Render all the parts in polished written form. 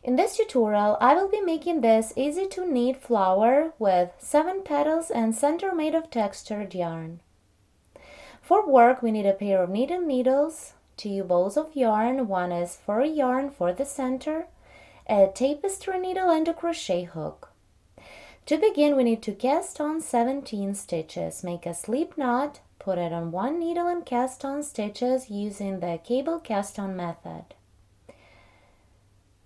In this tutorial, I will be making this easy to knit flower with 7 petals and center made of textured yarn. For work, we need a pair of knitting needles, 2 balls of yarn, one is fur yarn for the center, a tapestry needle and a crochet hook. To begin, we need to cast on 17 stitches. Make a slip knot, put it on one needle and cast on stitches using the cable cast on method.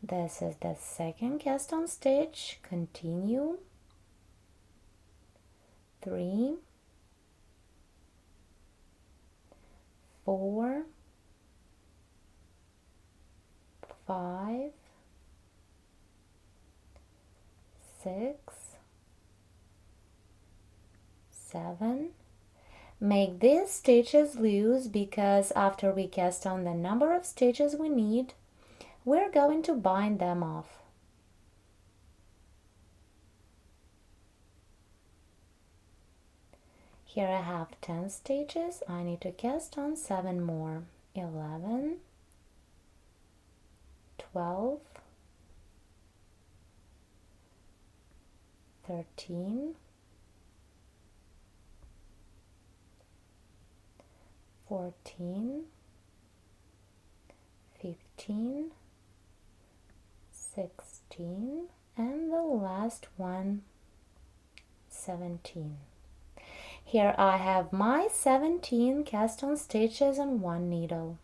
This is the second cast on stitch. Continue. 3, 4, 5, 6, 7. Make these stitches loose because after we cast on the number of stitches we need, we're going to bind them off. Here I have 10 stitches. I need to cast on 7 more. 11, 12, 13, 14, 15, 16, and the last one, 17. Here I have my 17 cast on stitches on one needle.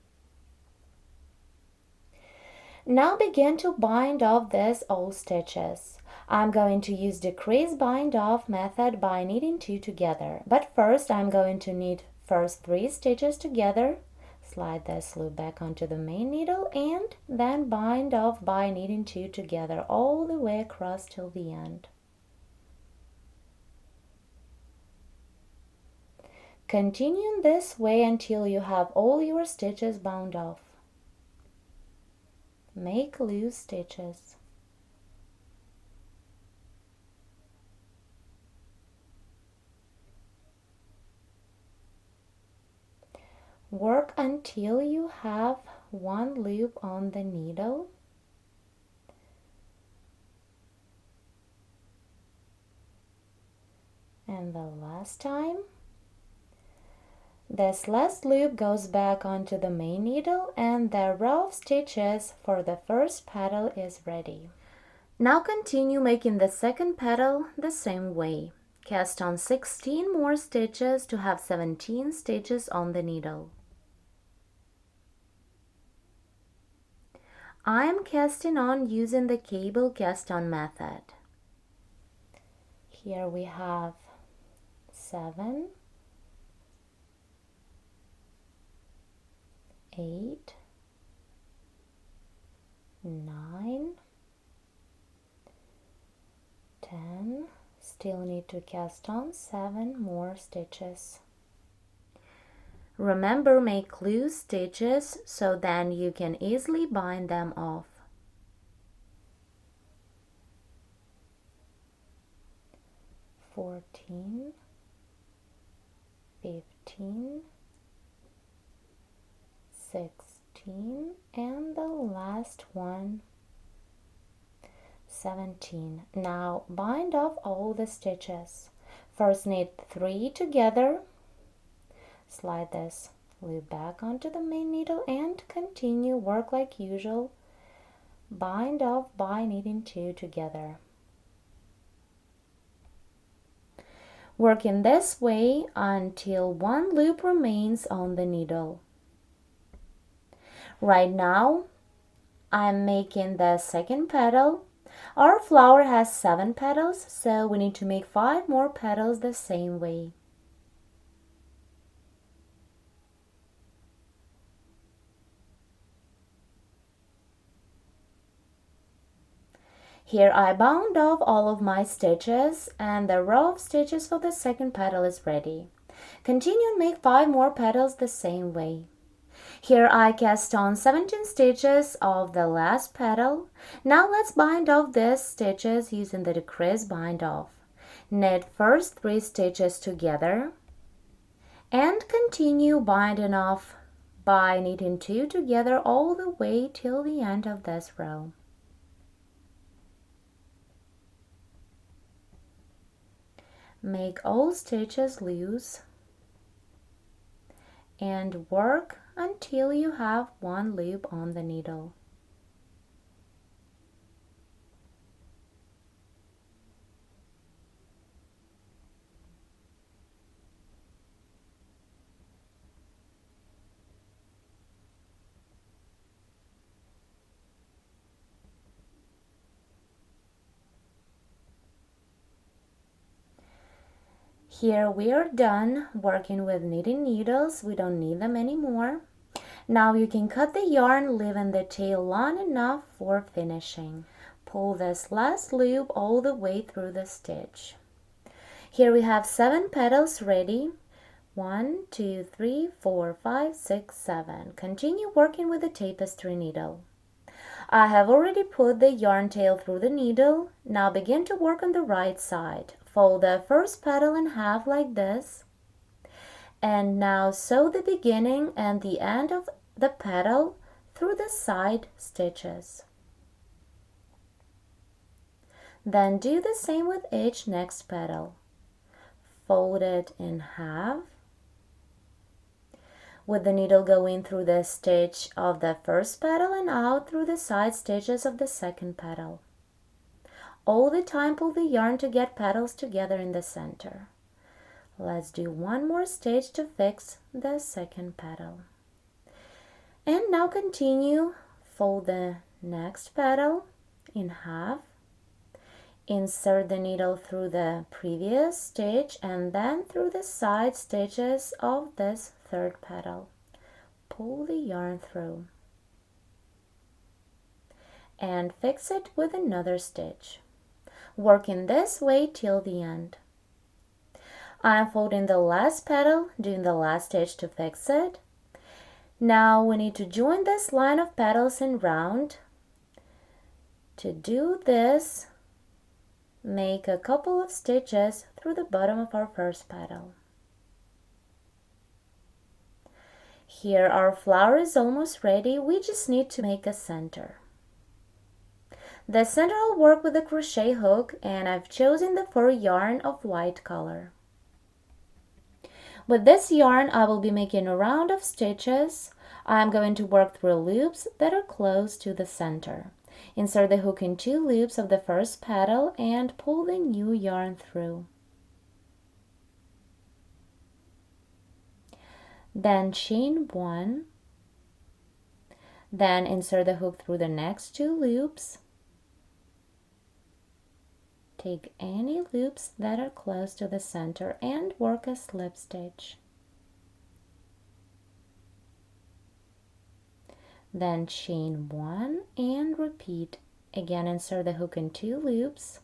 Now begin to bind off these old stitches. I'm going to use decrease bind off method by knitting 2 together. But first I'm going to knit first 3 stitches together, slide this loop back onto the main needle, and then bind off by knitting 2 together all the way across till the end. Continue in this way until you have all your stitches bound off. Make loose stitches. Work until you have 1 loop on the needle. And the last time, this last loop goes back onto the main needle and the row of stitches for the first petal is ready. Now continue making the second petal the same way. Cast on 16 more stitches to have 17 stitches on the needle. I am casting on using the cable cast on method. Here we have 7, 8, 9, 10. Still need to cast on 7 more stitches. Remember, make loose stitches so then you can easily bind them off. 14, 15, 16, and the last one, 17. Now bind off all the stitches. First knit 3 together. Slide this loop back onto the main needle and continue work like usual. Bind off by knitting 2 together. Work in this way until 1 loop remains on the needle. Right now, I'm making the second petal. Our flower has 7 petals, so we need to make 5 more petals the same way. Here I bound off all of my stitches and the row of stitches for the second petal is ready. Continue and make 5 more petals the same way. Here I cast on 17 stitches of the last petal. Now let's bind off these stitches using the decrease bind off. Knit first 3 stitches together and continue binding off by knitting 2 together all the way till the end of this row. Make all stitches loose and work until you have one loop on the needle. Here we are done working with knitting needles. We don't need them anymore. Now you can cut the yarn, leaving the tail long enough for finishing. Pull this last loop all the way through the stitch. Here we have 7 petals ready. 1, 2, 3, 4, 5, 6, 7. Continue working with the tapestry needle. I have already put the yarn tail through the needle. Now begin to work on the right side. Fold the first petal in half like this. And now sew the beginning and the end of the petal through the side stitches. Then do the same with each next petal. Fold it in half, with the needle going through the stitch of the first petal and out through the side stitches of the second petal. All the time pull the yarn to get petals together in the center. Let's do one more stitch to fix the second petal. And now continue. Fold the next petal in half. Insert the needle through the previous stitch and then through the side stitches of this third petal. Pull the yarn through and fix it with another stitch. Work in this way till the end. I'm folding the last petal, doing the last stitch to fix it. Now we need to join this line of petals in round. To do this, make a couple of stitches through the bottom of our first petal. Here our flower is almost ready. We just need to make a center. The center will work with a crochet hook, and I've chosen the fur yarn of white color. With this yarn, I will be making a round of stitches. I'm going to work through loops that are close to the center. Insert the hook in 2 loops of the first petal and pull the new yarn through. Then chain 1. Then insert the hook through the next 2 loops. Take any loops that are close to the center and work a slip stitch. Then chain 1 and repeat. Again, insert the hook in 2 loops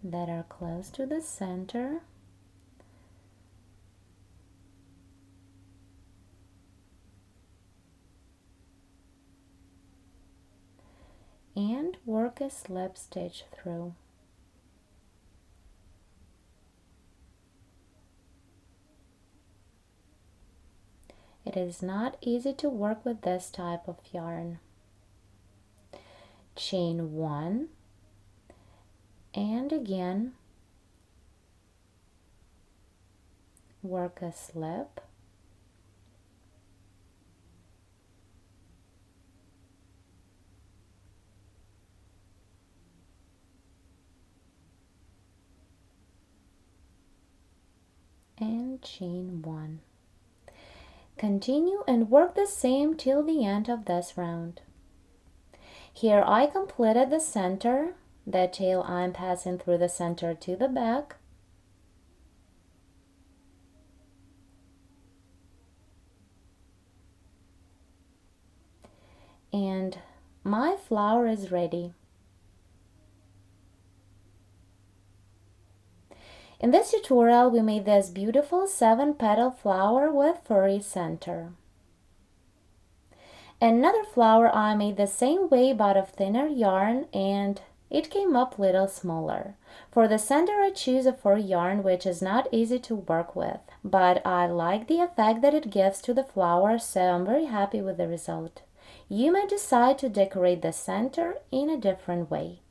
that are close to the center. And work a slip stitch through. It is not easy to work with this type of yarn. Chain 1 and again work a slip. And chain 1. Continue and work the same till the end of this round. Here I completed the center. The tail I'm passing through the center to the back. And my flower is ready. In this tutorial, we made this beautiful 7-petal flower with furry center. Another flower I made the same way but of thinner yarn, and it came up a little smaller. For the center I choose a fur yarn which is not easy to work with, but I like the effect that it gives to the flower, so I'm very happy with the result. You may decide to decorate the center in a different way.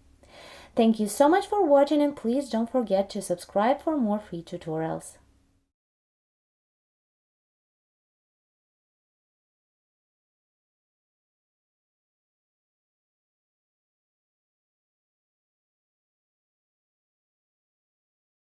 Thank you so much for watching, and please don't forget to subscribe for more free tutorials.